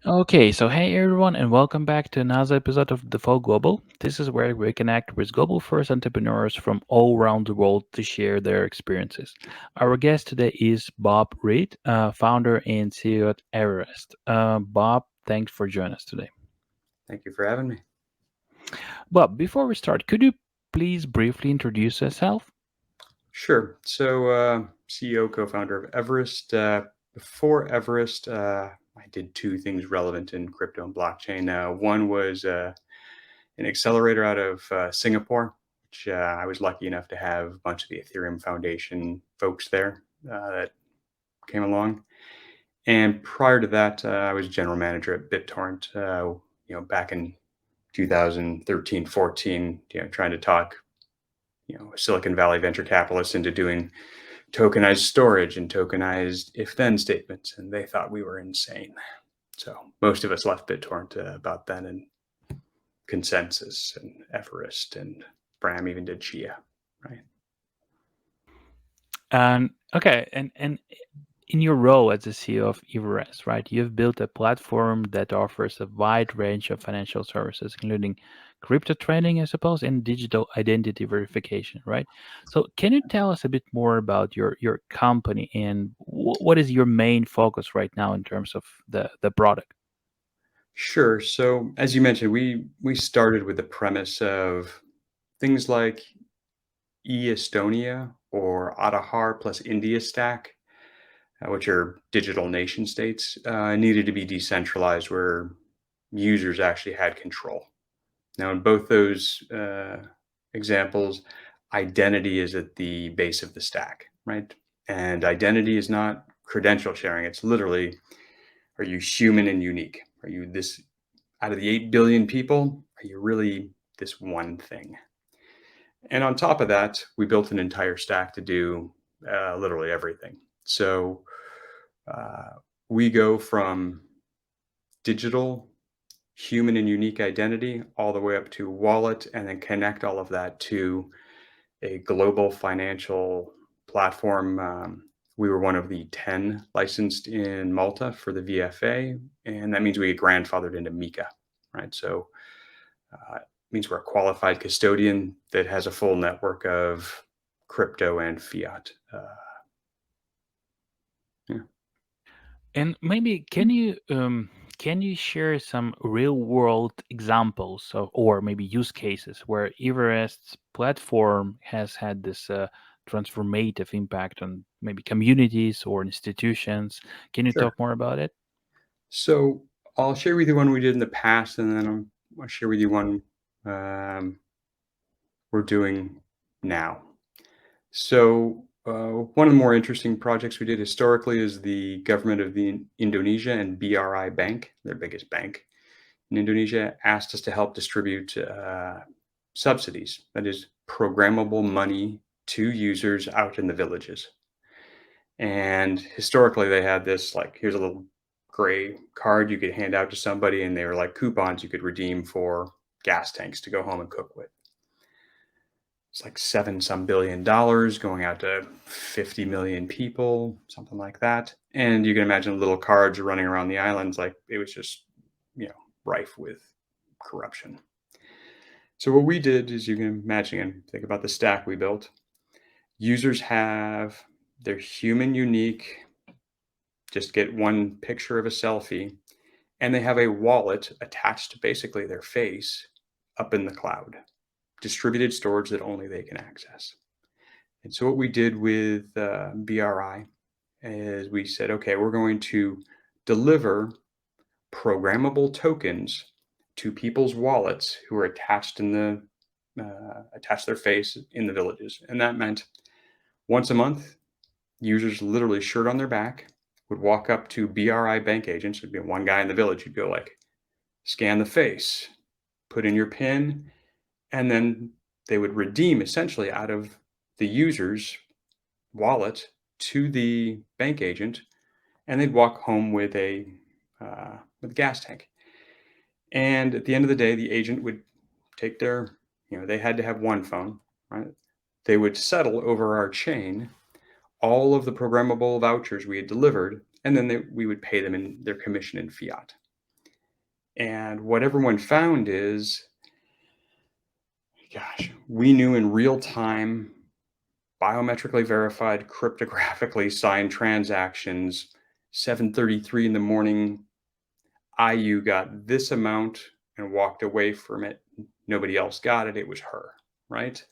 Okay, so hey everyone, and welcome back to another episode of The Fall Global. This is where we connect with global first entrepreneurs from all around the world to share their experiences. Our guest today is Bob Reid, founder and CEO at Everest. Bob, thanks for joining us today. Thank you for having me. Bob, before we start, could you please briefly introduce yourself? Sure. CEO, co-founder of Everest. Before Everest, I did two things relevant in crypto and blockchain. One was an accelerator out of Singapore, which I was lucky enough to have a bunch of the Ethereum Foundation folks there that came along. And prior to that, I was general manager at BitTorrent. Back in 2013, 14, trying to talk Silicon Valley venture capitalists into doing tokenized storage and tokenized if-then statements, and they thought we were insane. So most of us left BitTorrent about then, and Consensus and Everest and Bram even did Chia, right? And in your role as the CEO of Everest, right, you've built a platform that offers a wide range of financial services, including crypto trading, I suppose, and digital identity verification, right? So, can you tell us a bit more about your company and what is your main focus right now in terms of the product? Sure. So as you mentioned, we started with the premise of things like Estonia or Adahar plus India stack, which are digital nation states, needed to be decentralized where users actually had control. Now, in both those examples, identity is at the base of the stack, right? And identity is not credential sharing. It's literally, are you human and unique? Are you this, out of the 8 billion people, are you really this one thing? And on top of that, we built an entire stack to do literally everything. So uh, we go from digital human and unique identity all the way up to wallet and then connect all of that to a global financial platform. We were one of the 10 licensed in Malta for the VFA, and that means we get grandfathered into MiCA, right? So it means we're a qualified custodian that has a full network of crypto and fiat. Yeah. And maybe can you share some real world examples of, or maybe use cases where Everest's platform has had this transformative impact on maybe communities or institutions? Can you Sure. talk more about it? So I'll share with you one we did in the past, and then I'll share with you one um, we're doing now. So, one of the more interesting projects we did historically is the government of the Indonesia and BRI Bank, their biggest bank in Indonesia, asked us to help distribute subsidies, that is, programmable money to users out in the villages. And historically, they had this like, here's a little gray card you could hand out to somebody, and they were like coupons you could redeem for gas tanks to go home and cook with. It's like seven some $billion going out to 50 million people, something like that. And you can imagine little cards running around the islands, like it was just, rife with corruption. So what we did is, you can imagine and think about the stack we built. Users have their human unique, just get one picture of a selfie, and they have a wallet attached to basically their face up in the cloud, distributed storage that only they can access. And so what we did with BRI is we said, okay, we're going to deliver programmable tokens to people's wallets who are attached in the attached their face in the villages. And that meant once a month, users literally shirt on their back would walk up to BRI bank agents. There'd be one guy in the village who'd go like, scan the face, put in your PIN, and then they would redeem essentially out of the user's wallet to the bank agent, and they'd walk home with a gas tank. And at the end of the day, the agent would take their, they had to have one phone, right? They would settle over our chain all of the programmable vouchers we had delivered, and then we would pay them in their commission in fiat. And what everyone found is, gosh, we knew in real time, biometrically verified, cryptographically signed transactions, 7:33 in the morning, IU got this amount and walked away from it. Nobody else got it. It was her, right?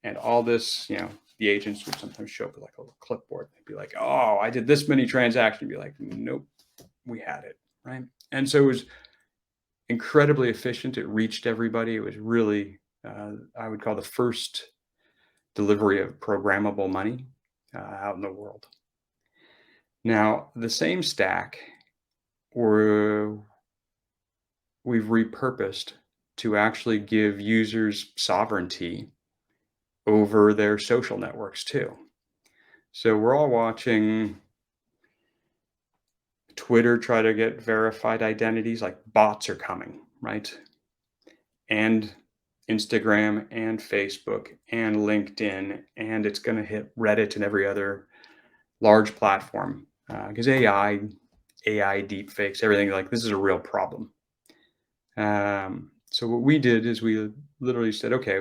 And all this, the agents would sometimes show up with like a little clipboard. They'd be like, "Oh, I did this many transactions." Be like, "Nope, we had it," right? And so it was incredibly efficient. It reached everybody. It was really, I would call the first delivery of programmable money out in the world. Now, the same stack we've repurposed to actually give users sovereignty over their social networks too. So we're all watching Twitter try to get verified identities, like bots are coming, right? And Instagram and Facebook and LinkedIn, and it's going to hit Reddit and every other large platform because AI deepfakes, everything, like this is a real problem. So what we did is we literally said, okay,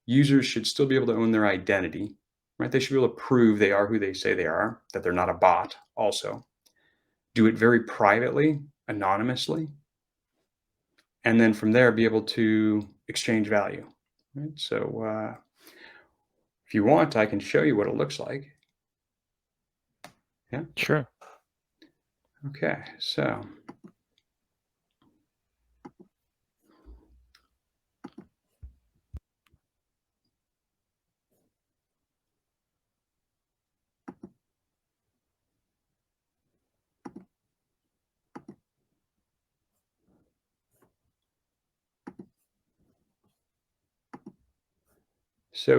users should still be able to own their identity, right? They should be able to prove they are who they say they are, that they're not a bot also. Do it very privately, anonymously, and then from there be able to exchange value, right? So if you want, I can show you what it looks like. Yeah. Sure. Okay. So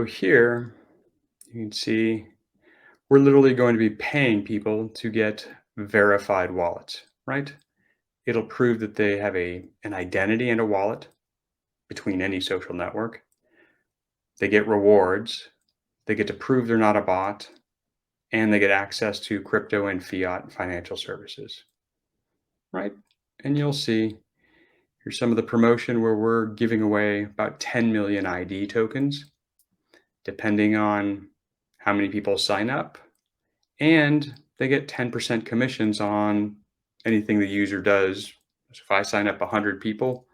here you can see we're literally going to be paying people to get verified wallets, right? It'll prove that they have an identity and a wallet between any social network. They get rewards. They get to prove they're not a bot, and they get access to crypto and fiat financial services, right? And you'll see here's some of the promotion where we're giving away about 10 million ID tokens, depending on how many people sign up. And they get 10% commissions on anything the user does. So if I sign up 100 people,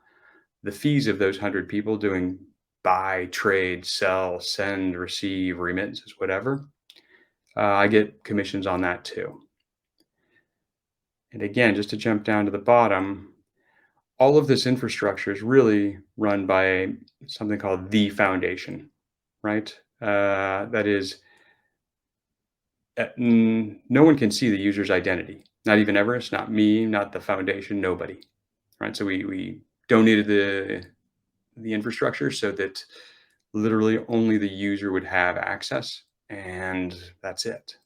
the fees of those 100 people doing buy, trade, sell, send, receive, remittances, whatever, I get commissions on that too. And again, just to jump down to the bottom, all of this infrastructure is really run by something called the foundation, right? That is, no one can see the user's identity, not even Everest, not me, not the foundation, nobody, right? So we donated the infrastructure so that literally only the user would have access, and that's it.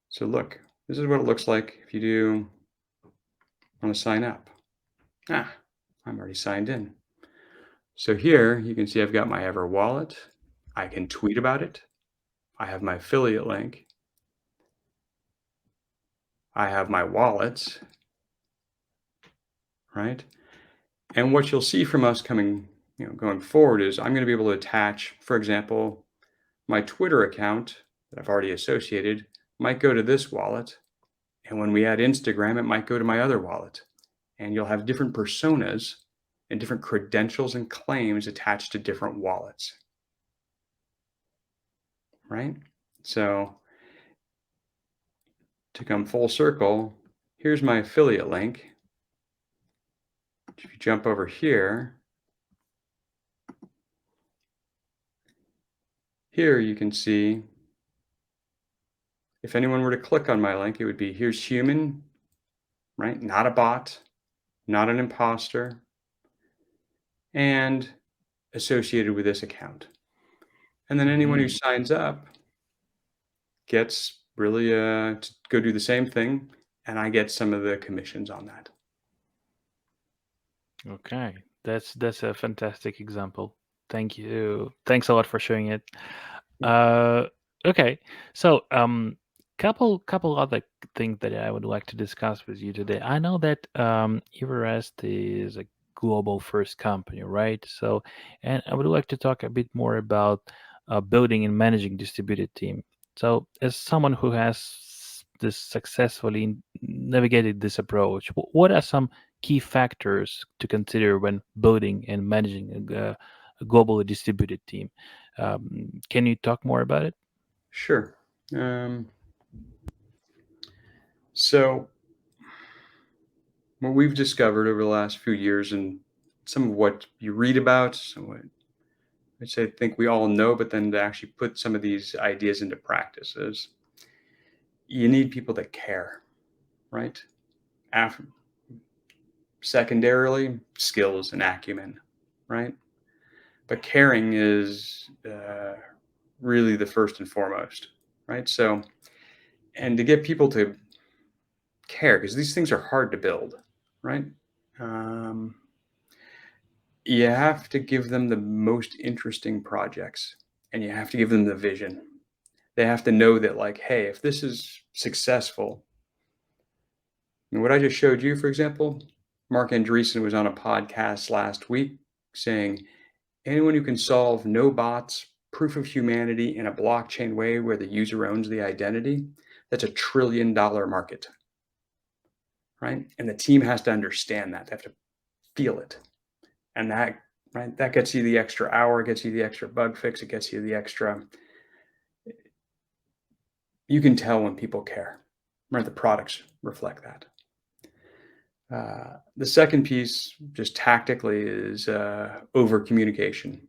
So look, this is what it looks like if you do want to sign up. I'm already signed in. So here you can see I've got my Ever wallet. I can tweet about it. I have my affiliate link. I have my wallets, right? And what you'll see from us going forward is I'm going to be able to attach, for example, my Twitter account that I've already associated might go to this wallet. And when we add Instagram, it might go to my other wallet. And you'll have different personas and different credentials and claims attached to different wallets, right? So to come full circle, here's my affiliate link. If you jump over here, you can see if anyone were to click on my link, it would be here's human, right? Not a bot, not an imposter, and associated with this account. And then anyone who signs up gets really to go do the same thing, and I get some of the commissions on that. Okay, that's a fantastic example. Thank you. Thanks a lot for showing it. Uh, okay, so couple other things that I would like to discuss with you today. I know that Everest is a global first company, right? So, and I would like to talk a bit more about building and managing distributed team. So, as someone who has this successfully navigated this approach, what are some key factors to consider when building and managing a globally distributed team? Can you talk more about it? Sure. Um, so, what we've discovered over the last few years, and some of what you read about, some what which I think we all know, but then to actually put some of these ideas into practice is you need people that care, right? Af- Secondarily, skills and acumen, right? But caring is really the first and foremost, right? So, and to get people to care, because these things are hard to build, right? Um, you have to give them the most interesting projects, and you have to give them the vision. They have to know that, like, hey, if this is successful, and what I just showed you, for example, Mark Andreessen was on a podcast last week saying anyone who can solve no bots, proof of humanity in a blockchain way where the user owns the identity, that's $1 trillion market, right? And the team has to understand that. They have to feel it. And that, right, that gets you the extra hour, gets you the extra bug fix, it gets you the extra. You can tell when people care, right? The products reflect that. The second piece, just tactically, is over communication,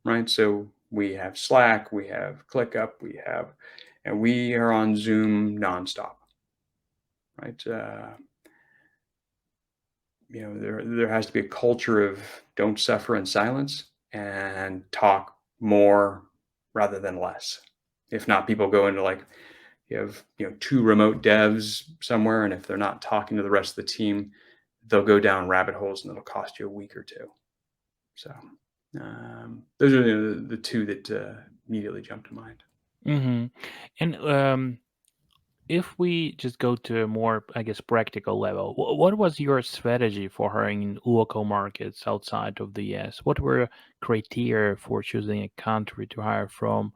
right? So we have Slack, we have ClickUp, and we are on Zoom nonstop, right? There has to be a culture of don't suffer in silence and talk more rather than less. If not, people go into like you have two remote devs somewhere, and if they're not talking to the rest of the team, they'll go down rabbit holes and it'll cost you a week or two. So those are the two that immediately jump to mind. Mm-hmm. And if we just go to a more, I guess, practical level, what was your strategy for hiring in local markets outside of the US? What were criteria for choosing a country to hire from?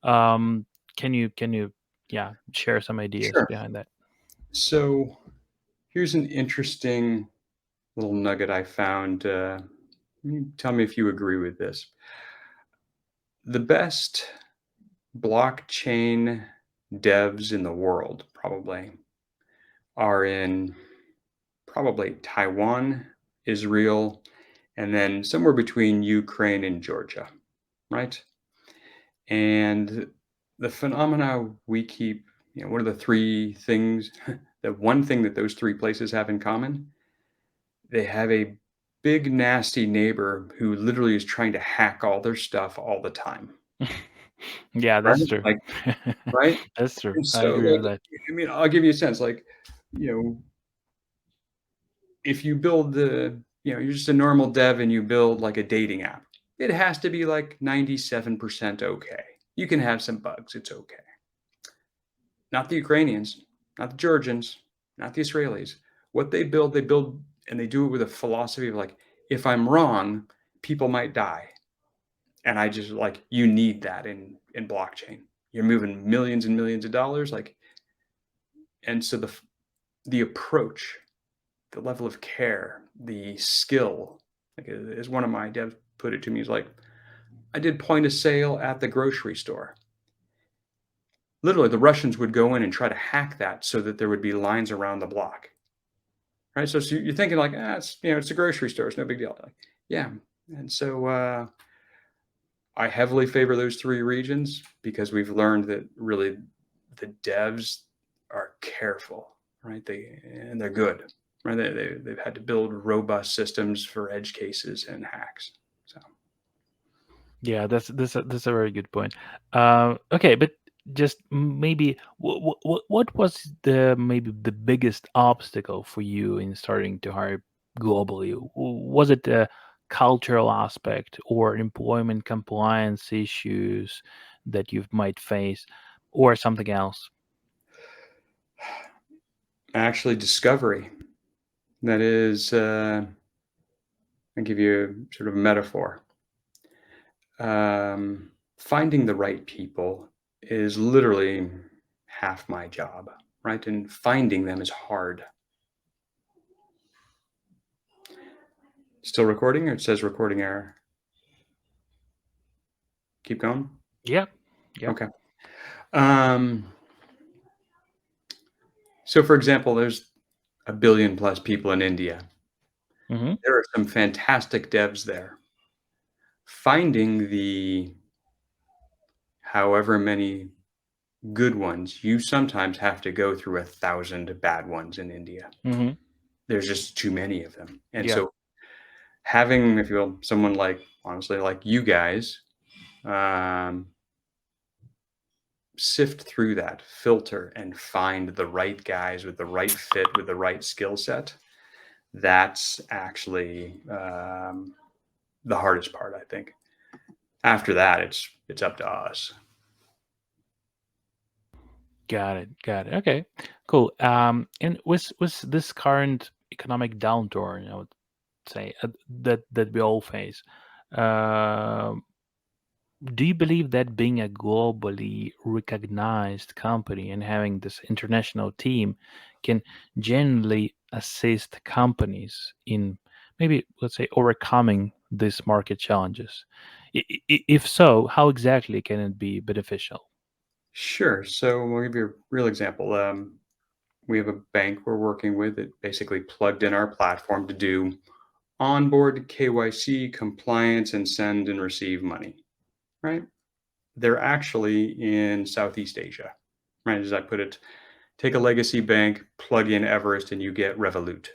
Um, can you, yeah, share some ideas Sure. behind that? So here's an interesting little nugget I found. Tell me if you agree with this. The best blockchain devs in the world probably are in probably Taiwan, Israel, and then somewhere between Ukraine and Georgia, right? And the phenomena we keep, what are the three things? The one thing that those three places have in common, they have a big, nasty neighbor who literally is trying to hack all their stuff all the time, Yeah, right? that's true. Like, right? That's true. And I so, agree like, with that. I'll give you a sense. Like, you know, if you build you're just a normal dev and you build like a dating app, it has to be like 97% okay. You can have some bugs. It's okay. Not the Ukrainians, not the Georgians, not the Israelis. What they build, and they do it with a philosophy of like, if I'm wrong, people might die. And I just like, you need that in blockchain. You're moving millions and millions of dollars. Like, and so the approach, the level of care, the skill, like as one of my devs put it to me, is like, I did point of sale at the grocery store. Literally, the Russians would go in and try to hack that so that there would be lines around the block. Right. So you're thinking like, it's a grocery store. It's no big deal. Like, yeah. And so I heavily favor those three regions because we've learned that really the devs are careful, right? They're good, right? They've had to build robust systems for edge cases and hacks. So Yeah, that's a very good point. Okay, but just maybe what was the maybe the biggest obstacle for you in starting to hire globally? Was it the cultural aspect or employment compliance issues that you might face, or something else? Actually, discovery. That is, I'll give you sort of a metaphor. Finding the right people is literally half my job, right? And finding them is hard. Still recording, or it says recording error? Keep going. Yep. Yep. Okay. Um, so, for example, there's a billion plus people in India. Hmm. There are some fantastic devs there. Finding the however many good ones, you sometimes have to go through 1,000 bad ones in India. Hmm. There's just too many of them. And Yeah. so having, if you will, someone like, honestly, like you guys, um, sift through that, filter, and find the right guys with the right fit, with the right skill set, that's actually the hardest part, I think. After that, it's up to us. Got it. Got it. Okay. Cool. And with this current economic downturn, I would say that we all face, um, do you believe that being a globally recognized company and having this international team can genuinely assist companies in maybe, let's say, overcoming these market challenges? If so, how exactly can it be beneficial? Sure. So we'll give you a real example. We have a bank we're working with that basically plugged in our platform to do onboard KYC compliance and send and receive money, right? They're actually in Southeast Asia, right? As I put it, take a legacy bank, plug in Everest, and you get Revolut,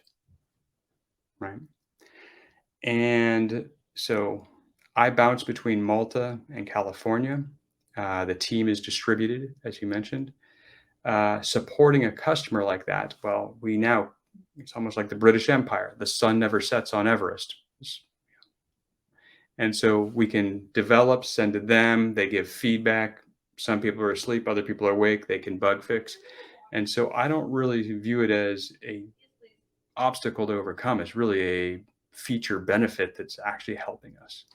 right? And so I bounce between Malta and California. The team is distributed, as you mentioned. Supporting a customer like that, well, we now, it's almost like the British Empire. The sun never sets on Everest. And so we can develop, send to them, they give feedback. Some people are asleep, other people are awake, they can bug fix. And so I don't really view it as a obstacle to overcome. It's really a feature benefit that's actually helping us.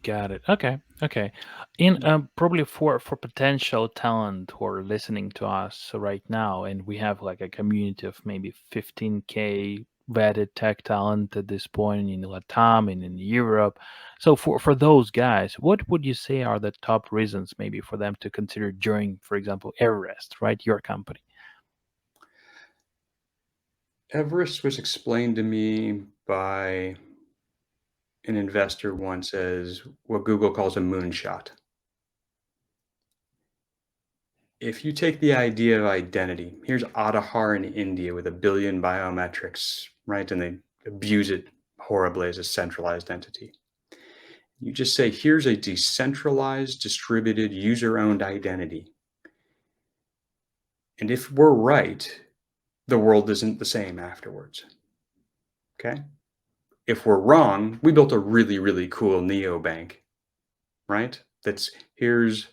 Got it. Okay. Okay. In probably for potential talent who are listening to us right now, and we have like a community of maybe 15K vetted tech talent at this point in Latam and in Europe. So for those guys, what would you say are the top reasons maybe for them to consider joining, for example, Everest, right? Your company. Everest was explained to me by an investor once as what Google calls a moonshot. If you take the idea of identity, here's Adhar in India with a billion biometrics, right? And they abuse it horribly as a centralized entity. You just say, here's a decentralized, distributed, user owned identity. And if we're right, the world isn't the same afterwards. Okay. If we're wrong, we built a really, really cool neobank, right? That's here's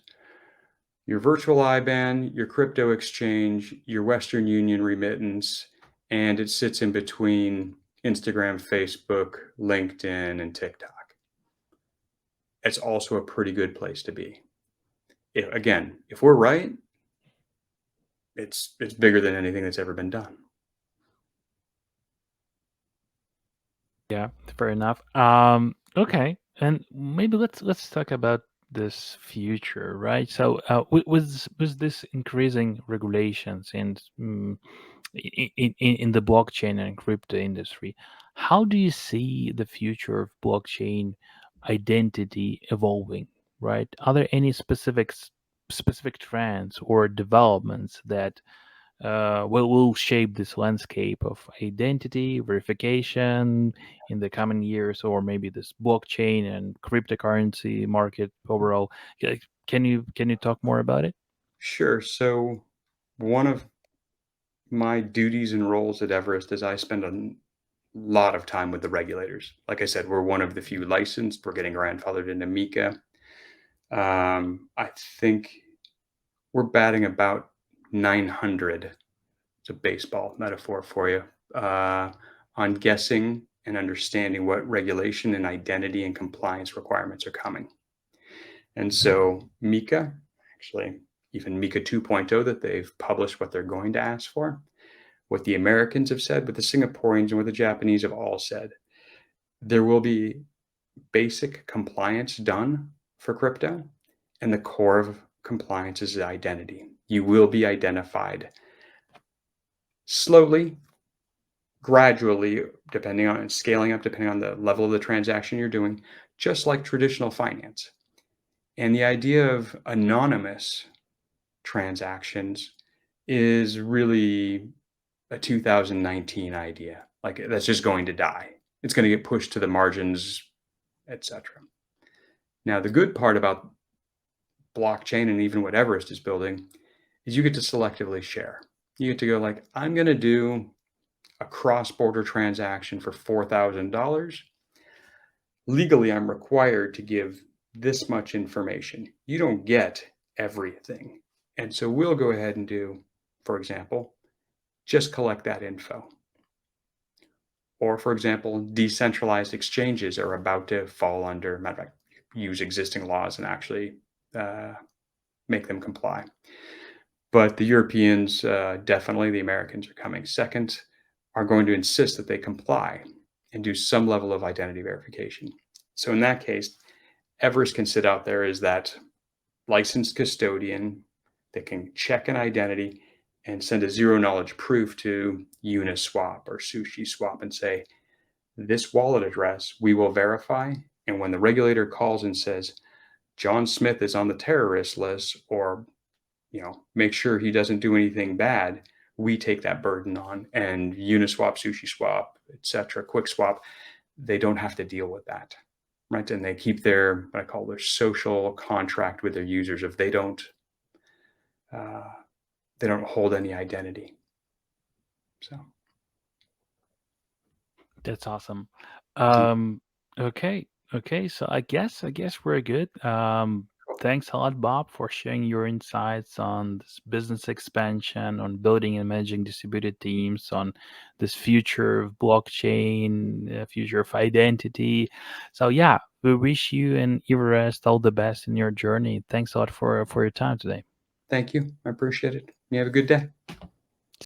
your virtual IBAN, your crypto exchange, your Western Union remittance, and it sits in between Instagram, Facebook, LinkedIn, and TikTok. It's also a pretty good place to be. Again, if we're right, it's bigger than anything that's ever been done. Yeah, fair enough. Okay, and maybe let's talk about this future, right? So, with this increasing regulations and in the blockchain and crypto industry, how do you see the future of blockchain identity evolving, right? Are there any specific trends or developments that will shape this landscape of identity verification in the coming years, or maybe this blockchain and cryptocurrency market overall? Can you talk more about it? Sure. So, one of my duties and roles at Everest is I spend a lot of time with the regulators. Like I said, we're one of the few licensed. We're getting grandfathered into MiCA. I think we're batting about 900, it's a baseball metaphor for you, on guessing and understanding what regulation and identity and compliance requirements are coming. And so Mika, actually, even Mika 2.0, that they've published what they're going to ask for, what the Americans have said, what the Singaporeans and what the Japanese have all said. There will be basic compliance done for crypto, and the core of compliance is identity. You will be identified slowly, gradually, depending on scaling up, depending on the level of the transaction you're doing, just like traditional finance. And the idea of anonymous transactions is really a 2019 idea. Like that's just going to die. It's going to get pushed to the margins, etc. Now, the good part about blockchain and even what Everest is building is you get to selectively share. You get to go like, I'm going to do a cross-border transaction for $4,000. Legally, I'm required to give this much information. You don't get everything. And so we'll go ahead and do, for example, just collect that info. Or, for example, decentralized exchanges are about to fall under, matter of fact, use existing laws and actually make them comply. But the Europeans, definitely, the Americans are coming second, are going to insist that they comply and do some level of identity verification. So in that case, Everest can sit out there as that licensed custodian that can check an identity and send a zero knowledge proof to Uniswap or SushiSwap and say, this wallet address we will verify. And when the regulator calls and says, John Smith is on the terrorist list, or make sure he doesn't do anything bad, we take that burden on. And Uniswap, SushiSwap, etc., QuickSwap, they don't have to deal with that, right? And they keep their, what I call their social contract with their users if they don't hold any identity. So That's awesome. deep. Um, okay, okay. So I guess we're good. Thanks a lot, Bob, for sharing your insights on this business expansion, on building and managing distributed teams, on this future of blockchain, future of identity. So yeah, we wish you and Everest all the best in your journey. Thanks a lot for your time today. Thank you. I appreciate it. You have a good day.